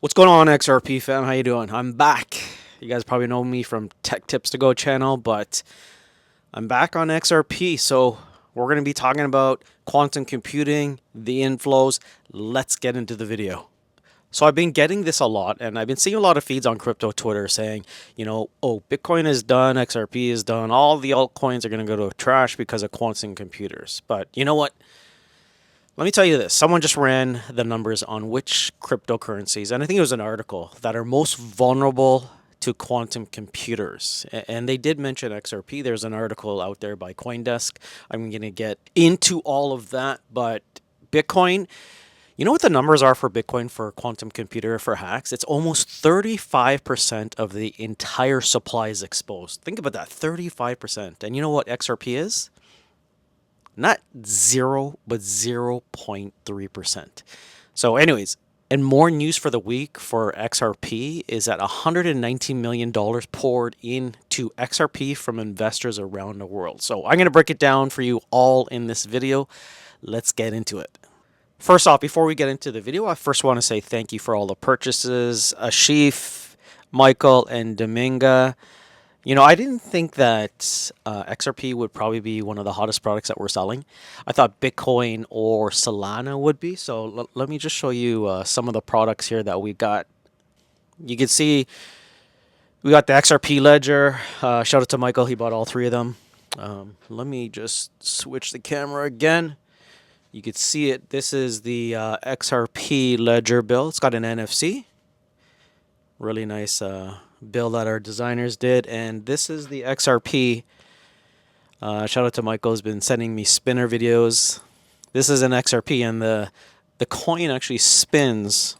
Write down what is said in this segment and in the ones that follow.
What's going on, XRP fam? How you doing? I'm back. You guys probably know me from Tech Tips to Go channel, but I'm back on XRP. So we're going to be talking about quantum computing, the inflows. Let's get into the video. So I've been getting this a lot, and I've been seeing a lot of feeds on crypto Twitter saying, oh, Bitcoin is done, XRP is done, all the altcoins are going to go to trash because of quantum computers. But you know what? Let me tell you this. Someone just ran the numbers on which cryptocurrencies, and I think it was an article, that are most vulnerable to quantum computers. And they did mention XRP. There's an article out there by CoinDesk. I'm going to get into all of that. But Bitcoin, you know what the numbers are for Bitcoin for quantum computer for hacks? It's almost 35% of the entire supply is exposed. Think about that, 35%. And you know what XRP is? Not zero, but 0.3%. So anyways, and more news for the week for XRP is that $119 million poured into XRP from investors around the world. So I'm going to break it down for you all in this video. Let's get into it. First off, before we get into the video, I first want to say thank you for all the purchases. Ashif, Michael, and Dominga. You know, I didn't think that XRP would probably be one of the hottest products that we're selling. I thought Bitcoin or Solana would be. So let me just show you some of the products here that we got. You can see we got the XRP Ledger. Shout out to Michael. He bought all three of them. Let me just switch the camera again. You can see it. This is the XRP Ledger bill. It's got an NFC. Really nice bill that our designers did. And this is the XRP. Shout out to Michael, who's been sending me spinner videos. This is an XRP, and the coin actually spins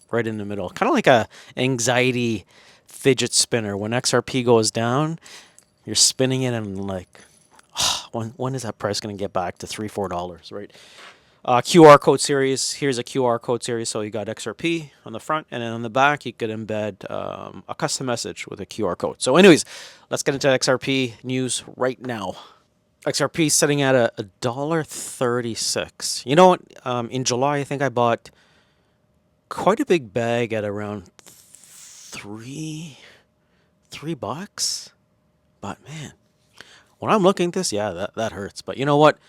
right in the middle, kind of like a anxiety fidget spinner. When XRP goes down, you're spinning it and like, when is that price going to get back to $3-4, right? QR code series. Here's a QR code series. So you got XRP on the front, and then on the back, you could embed a custom message with a QR code. So anyways, let's get into XRP news right now. XRP sitting at $1.36. You know what? In July, I think I bought quite a big bag at around $3. But man, when I'm looking at this, yeah, that hurts. But you know what?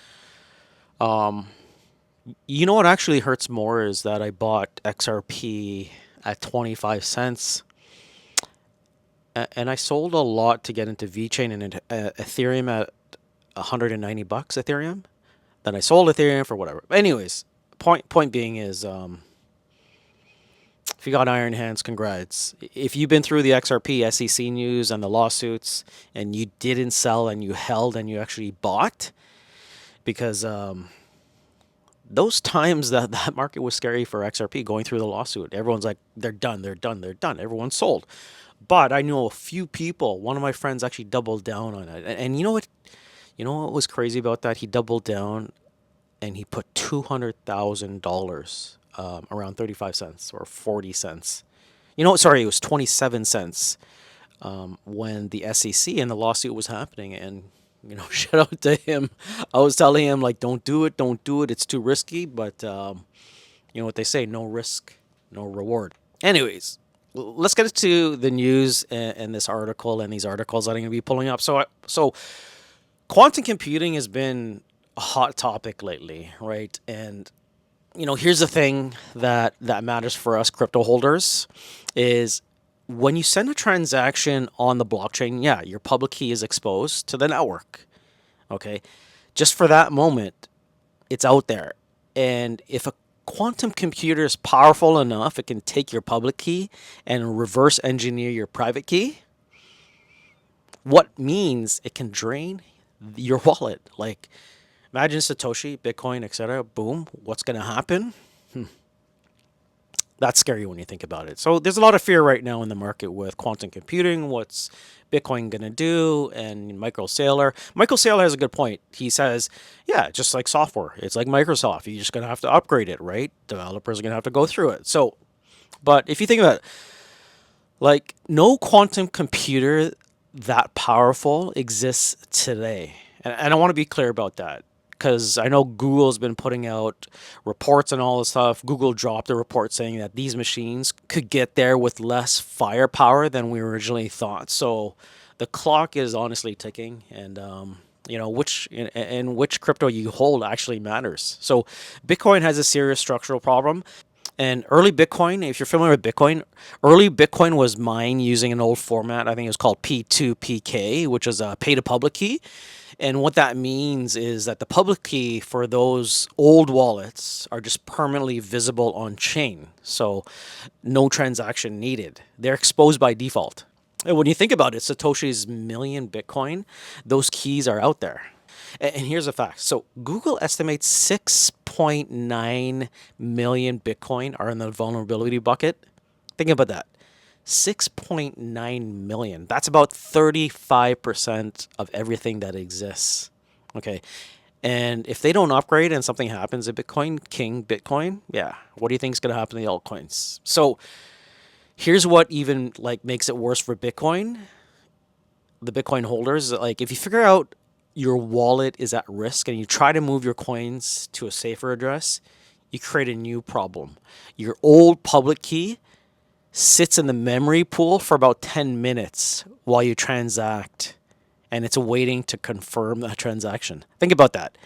You know what actually hurts more is that I bought XRP at 25 cents. And I sold a lot to get into VeChain and Ethereum at 190 bucks Ethereum. Then I sold Ethereum for whatever. Anyways, point being is, if you got iron hands, congrats. If you've been through the XRP SEC news and the lawsuits and you didn't sell and you held and you actually bought, because those times that market was scary for XRP going through the lawsuit, everyone's like, they're done. Everyone's sold. But I know a few people, one of my friends actually doubled down on it. And you know what? You know what was crazy about that? He doubled down and he put $200,000, around 35 cents or 40 cents. You know, sorry, it was 27 cents when the SEC and the lawsuit was happening. And shout out to him. I was telling him, like, don't do it. It's too risky. But you know what they say, no risk, no reward. Anyways, let's get into the news and this article and these articles that I'm going to be pulling up. So quantum computing has been a hot topic lately, right? And, here's the thing that matters for us crypto holders is, when you send a transaction on the blockchain, yeah, your public key is exposed to the network, okay? Just for that moment, it's out there. And if a quantum computer is powerful enough, it can take your public key and reverse engineer your private key. What means it can drain your wallet. Like, imagine Satoshi, Bitcoin, etc. Boom, what's going to happen? That's scary when you think about it. So there's a lot of fear right now in the market with quantum computing. What's Bitcoin going to do? And Michael Saylor has a good point. He says, yeah, just like software. It's like Microsoft. You're just going to have to upgrade it, right? Developers are going to have to go through it. So, but if you think about it, like, no quantum computer that powerful exists today. And I want to be clear about that. because I know Google's been putting out reports and all this stuff. Google dropped a report saying that these machines could get there with less firepower than we originally thought. So the clock is honestly ticking, and which crypto you hold actually matters. So Bitcoin has a serious structural problem. And early Bitcoin, if you're familiar with Bitcoin, early Bitcoin was mined using an old format. I think it was called P2PK, which is a pay to public key. And what that means is that the public key for those old wallets are just permanently visible on chain. So no transaction needed. They're exposed by default. And when you think about it, Satoshi's million Bitcoin, those keys are out there. And here's a fact. So Google estimates 6.9 million Bitcoin are in the vulnerability bucket. Think about that. 6.9 million. That's about 35% of everything that exists. Okay. And if they don't upgrade and something happens to Bitcoin, King Bitcoin, yeah, what do you think is going to happen to the altcoins? So here's what even like makes it worse for Bitcoin, the Bitcoin holders. Like if you figure out your wallet is at risk and you try to move your coins to a safer address, you create a new problem. Your old public key sits in the memory pool for about 10 minutes while you transact, and it's waiting to confirm that transaction. Think about that.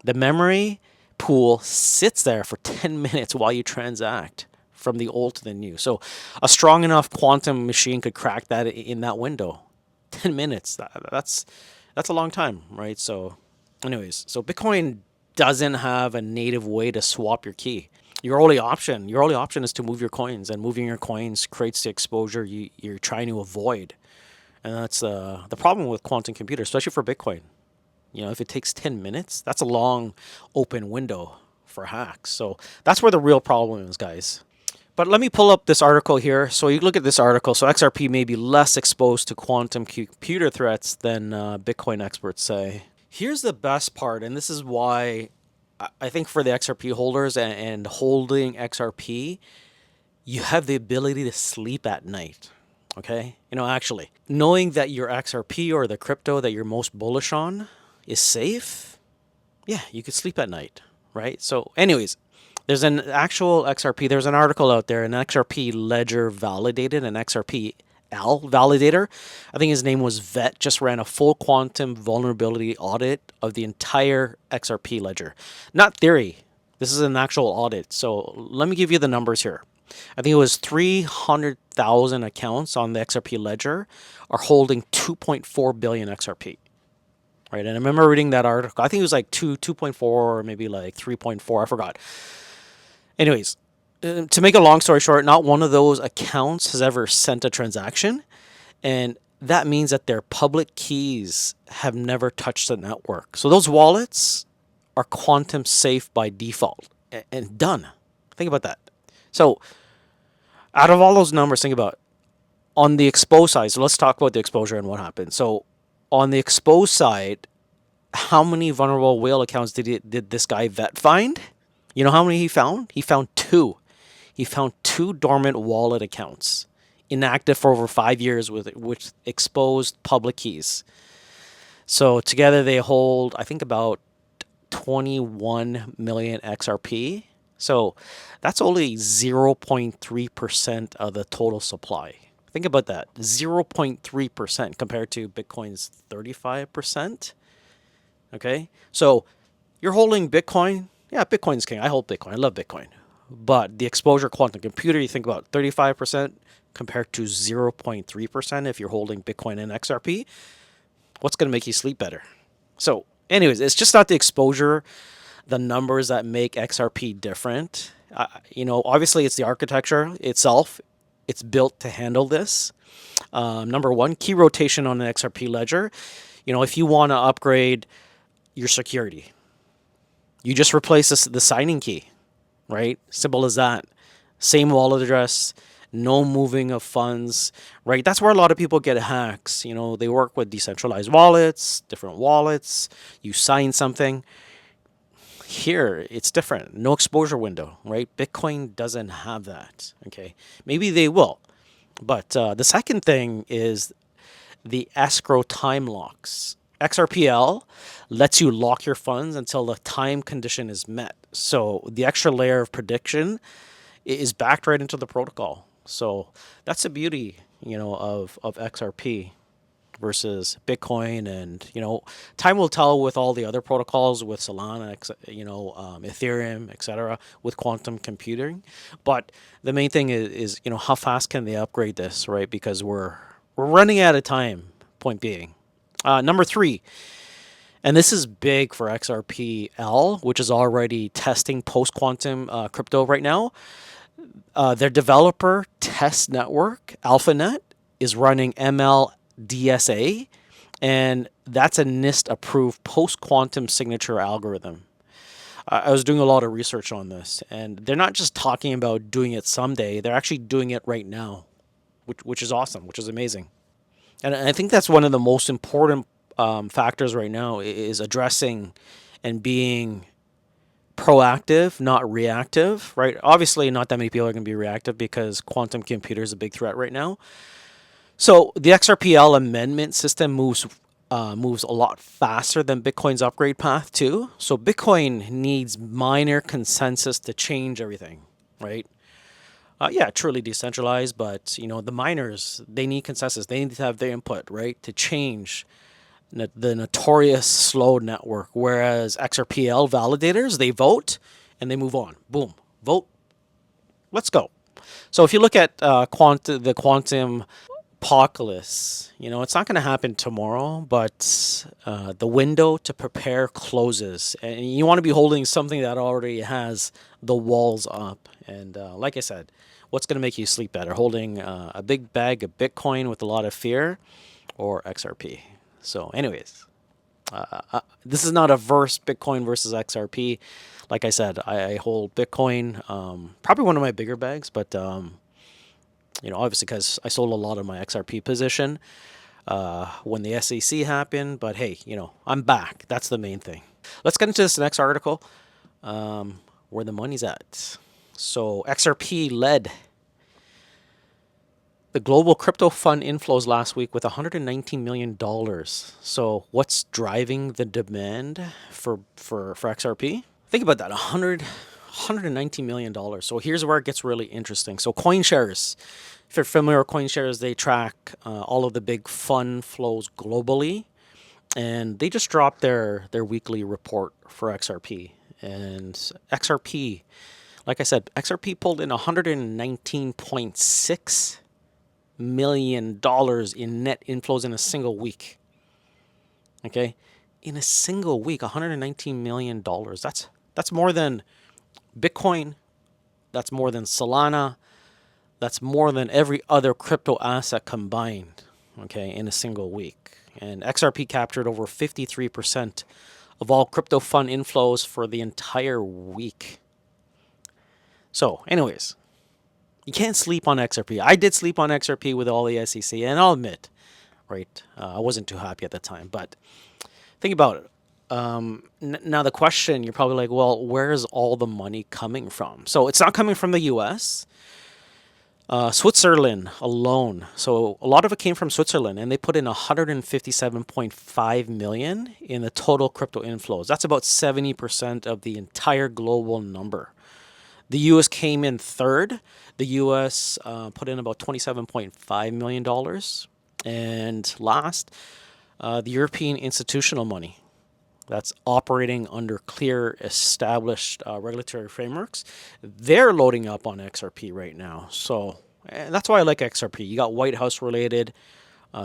The memory pool sits there for 10 minutes while you transact from the old to the new. So a strong enough quantum machine could crack that in that window. 10 minutes. That's a long time, right? So anyways, so Bitcoin doesn't have a native way to swap your key. Your only option is to move your coins, and moving your coins creates the exposure you're trying to avoid. And that's the problem with quantum computers, especially for Bitcoin. If it takes 10 minutes, that's a long open window for hacks. So that's where the real problem is, guys. But let me pull up this article here. So you look at this article. So XRP may be less exposed to quantum computer threats than Bitcoin experts say. Here's the best part, and this is why I think for the XRP holders and holding XRP, you have the ability to sleep at night. Okay? Actually, knowing that your XRP or the crypto that you're most bullish on is safe, yeah, you could sleep at night, right? So anyways, there's an actual XRP, there's an article out there, an XRP Ledger validated, an XRPL validator. I think his name was Vet, just ran a full quantum vulnerability audit of the entire XRP Ledger. Not theory. This is an actual audit. So let me give you the numbers here. I think it was 300,000 accounts on the XRP Ledger are holding 2.4 billion XRP. Right? And I remember reading that article. I think it was like 2.4 or maybe like 3.4. I forgot. Anyways, to make a long story short, not one of those accounts has ever sent a transaction. And that means that their public keys have never touched the network. So those wallets are quantum safe by default and done. Think about that. So out of all those numbers, think about on the exposed side. So let's talk about the exposure and what happened. So on the exposed side, how many vulnerable whale accounts did this guy Vet find? You know how many he found? He found 2. He found 2 dormant wallet accounts, inactive for over 5 years with exposed public keys. So together they hold, I think, about 21 million XRP. So that's only 0.3% of the total supply. Think about that. 0.3% compared to Bitcoin's 35%. Okay? So you're holding Bitcoin. Yeah, Bitcoin's king. I hold Bitcoin. I love Bitcoin. But the exposure quantum computer, you think about 35% compared to 0.3% if you're holding Bitcoin and XRP. What's going to make you sleep better? So anyways, it's just not the exposure, the numbers that make XRP different. Obviously it's the architecture itself. It's built to handle this. Number one, key rotation on an XRP ledger. If you want to upgrade your security, you just replace the signing key, right? Simple as that. Same wallet address, no moving of funds, right? That's where a lot of people get hacks. They work with decentralized wallets, different wallets. You sign something. Here, it's different. No exposure window, right? Bitcoin doesn't have that, okay? Maybe they will. But the second thing is the escrow time locks. XRPL lets you lock your funds until the time condition is met. So the extra layer of prediction is backed right into the protocol. So that's the beauty, of XRP versus Bitcoin. And time will tell with all the other protocols, with Solana, Ethereum, etc., with quantum computing. But the main thing is how fast can they upgrade this, right? Because we're running out of time. Point being, number 3, and this is big for XRPL, which is already testing post quantum crypto right now. Their developer test network, AlphaNet, is running MLDSA, and that's a NIST approved post quantum signature algorithm. I was doing a lot of research on this, and they're not just talking about doing it someday, they're actually doing it right now, which is awesome, which is amazing. And I think that's one of the most important factors right now is addressing and being proactive, not reactive, right? Obviously, not that many people are going to be reactive because quantum computer is a big threat right now. So the XRPL amendment system moves a lot faster than Bitcoin's upgrade path too. So Bitcoin needs minor consensus to change everything, right? Yeah, truly decentralized, but the miners, they need consensus. They need to have their input, right, to change the notorious slow network. Whereas XRPL validators, they vote and they move on. Boom, vote, let's go. So if you look at the quantum apocalypse, it's not going to happen tomorrow, but the window to prepare closes, and you want to be holding something that already has the walls up. And like I said, what's going to make you sleep better? Holding a big bag of Bitcoin with a lot of fear, or XRP? So, anyways, this is not a Bitcoin versus XRP. Like I said, I hold Bitcoin, probably one of my bigger bags, but obviously because I sold a lot of my XRP position when the SEC happened. But hey, I'm back. That's the main thing. Let's get into this next article, where the money's at. So XRP led the global crypto fund inflows last week with $119 million. So what's driving the demand for XRP? Think about that, $119 million. So here's where it gets really interesting. So CoinShares, if you're familiar with CoinShares, they track all of the big fund flows globally. And they just dropped their weekly report for XRP. And XRP, like I said, XRP pulled in $119.6 million in net inflows in a single week. Okay, in a single week, $119 million. That's more than Bitcoin. That's more than Solana. That's more than every other crypto asset combined. Okay, in a single week. And XRP captured over 53% of all crypto fund inflows for the entire week. So, anyways, you can't sleep on XRP. I did sleep on XRP with all the SEC, and I'll admit, right, I wasn't too happy at the time. But think about it. Now the question, you're probably like, well, where's all the money coming from? So it's not coming from the U.S., Switzerland alone. So a lot of it came from Switzerland, and they put in 157.5 million in the total crypto inflows. That's about 70% of the entire global number. The U.S. came in third. The U.S. Put in about $27.5 million. And last, the European institutional money that's operating under clear, established regulatory frameworks. They're loading up on XRP right now. So that's why I like XRP. You got White House related,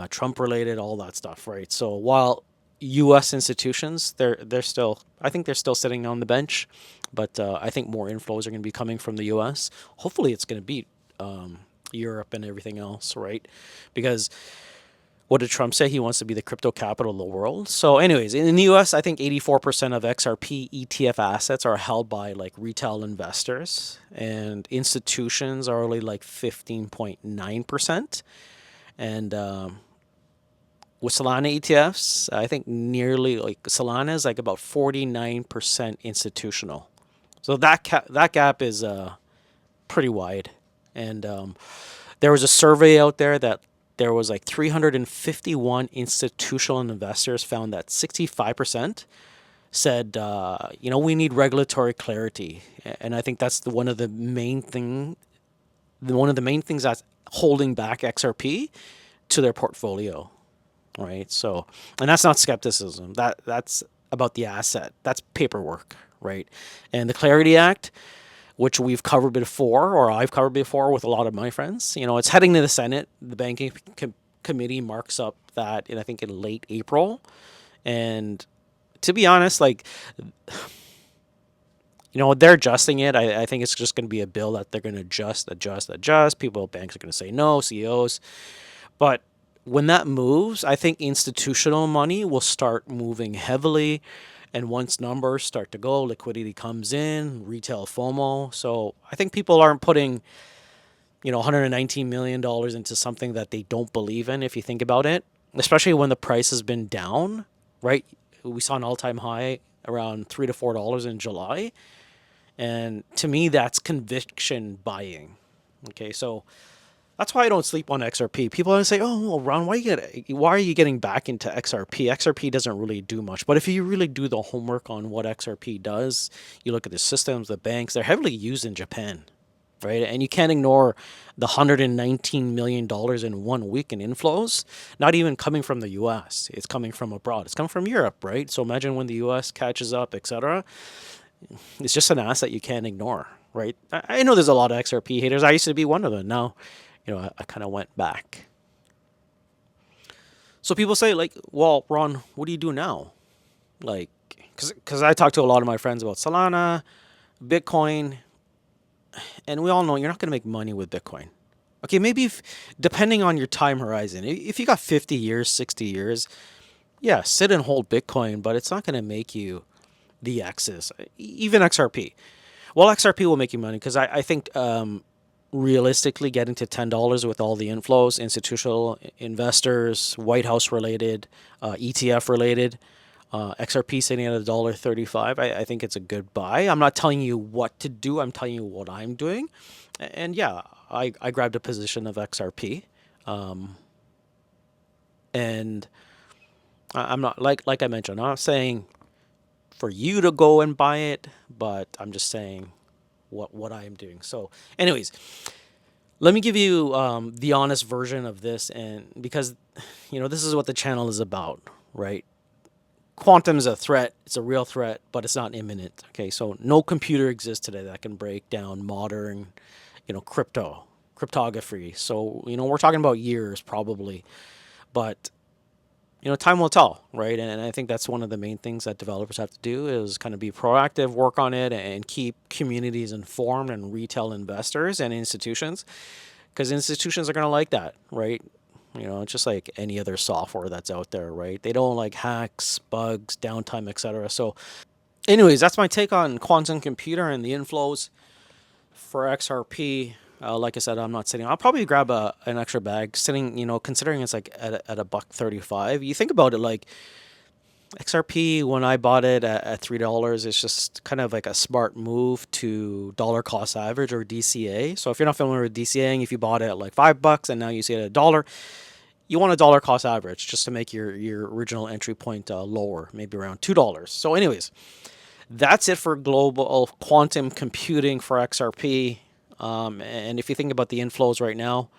Trump related, all that stuff, right? So while U.S. institutions, they're still, I think they're still sitting on the bench, but I think more inflows are going to be coming from the U.S. Hopefully, it's going to beat Europe and everything else, right? Because what did Trump say? He wants to be the crypto capital of the world. So, anyways, in the U.S., I think 84% of XRP ETF assets are held by like retail investors, and institutions are only like 15.9%, and with Solana ETFs, I think nearly like Solana is like about 49% institutional. So that gap is pretty wide. And there was a survey out there that there was like 351 institutional investors found that 65% said, we need regulatory clarity. And I think that's one of the main things that's holding back XRP to their portfolio, right? So, and that's not skepticism. That's about the asset. That's paperwork, right? And the Clarity Act, which we've covered before, or I've covered before with a lot of my friends, it's heading to the Senate. The banking committee marks up that, I think in late April. And to be honest, like, they're adjusting it. I think it's just going to be a bill that they're going to adjust. People, banks are going to say no, CEOs. But when that moves, I think institutional money will start moving heavily. And once numbers start to go, liquidity comes in, retail FOMO. So I think people aren't putting, $119 million into something that they don't believe in, if you think about it, especially when the price has been down, right? We saw an all-time high around $3 to $4 in July. And to me, that's conviction buying. Okay, so that's why I don't sleep on XRP. People always say, "Oh, well, Ron, why are you getting back into XRP? XRP doesn't really do much." But if you really do the homework on what XRP does, you look at the systems, the banks, they're heavily used in Japan, right? And you can't ignore the $119 million in 1 week in inflows, not even coming from the US. It's coming from abroad. It's coming from Europe, right? So imagine when the US catches up, etc. It's just an asset you can't ignore, right? I know there's a lot of XRP haters. I used to be one of them. Now, I kind of went back. So people say, like, well, Ron, what do you do now? Like, because I talk to a lot of my friends about Solana, Bitcoin, and we all know you're not going to make money with Bitcoin. Okay, maybe depending on your time horizon, if you got 50 years, 60 years, yeah, sit and hold Bitcoin, but it's not going to make you the X's, even XRP. Well, XRP will make you money because I think realistically getting to $10 with all the inflows, institutional investors, White House related, ETF related, XRP sitting at $1.35, I think it's a good buy. I'm not telling you what to do. I'm telling you what I'm doing. And yeah, I grabbed a position of XRP. And I'm not, like I mentioned, I'm not saying for you to go and buy it, but I'm just saying what I am doing. So anyways, let me give you the honest version of this, and because this is what the channel is about, right? Quantum is a threat. It's a real threat, but it's not imminent. Okay, so no computer exists today that can break down modern cryptography. So we're talking about years probably, but time will tell, right? And I think that's one of the main things that developers have to do is kind of be proactive, work on it, and keep communities informed, and retail investors and institutions, because institutions are going to like that, right? Just like any other software that's out there, right? They don't like hacks, bugs, downtime, etc. So anyways, that's my take on quantum computer and the inflows for XRP. Like I said, I'm not sitting. I'll probably grab an extra bag. Sitting, considering it's like at $1.35. You think about it, like XRP when I bought it at $3, it's just kind of like a smart move to dollar cost average, or DCA. So if you're not familiar with DCAing, if you bought it at like $5 and now you see it at $1, you want a dollar cost average just to make your original entry point lower, maybe around $2. So anyways, that's it for global quantum computing for XRP. And if you think about the inflows right now,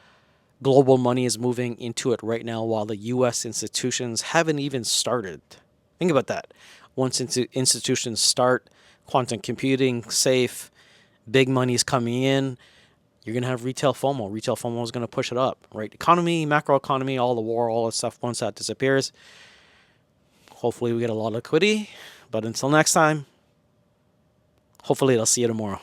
global money is moving into it right now while the U.S. institutions haven't even started. Think about that. Once institutions start, quantum computing, safe, big money's coming in, you're going to have retail FOMO. Retail FOMO is going to push it up, right? Economy, macroeconomy, all the war, all that stuff, once that disappears, hopefully we get a lot of liquidity. But until next time, hopefully I'll see you tomorrow.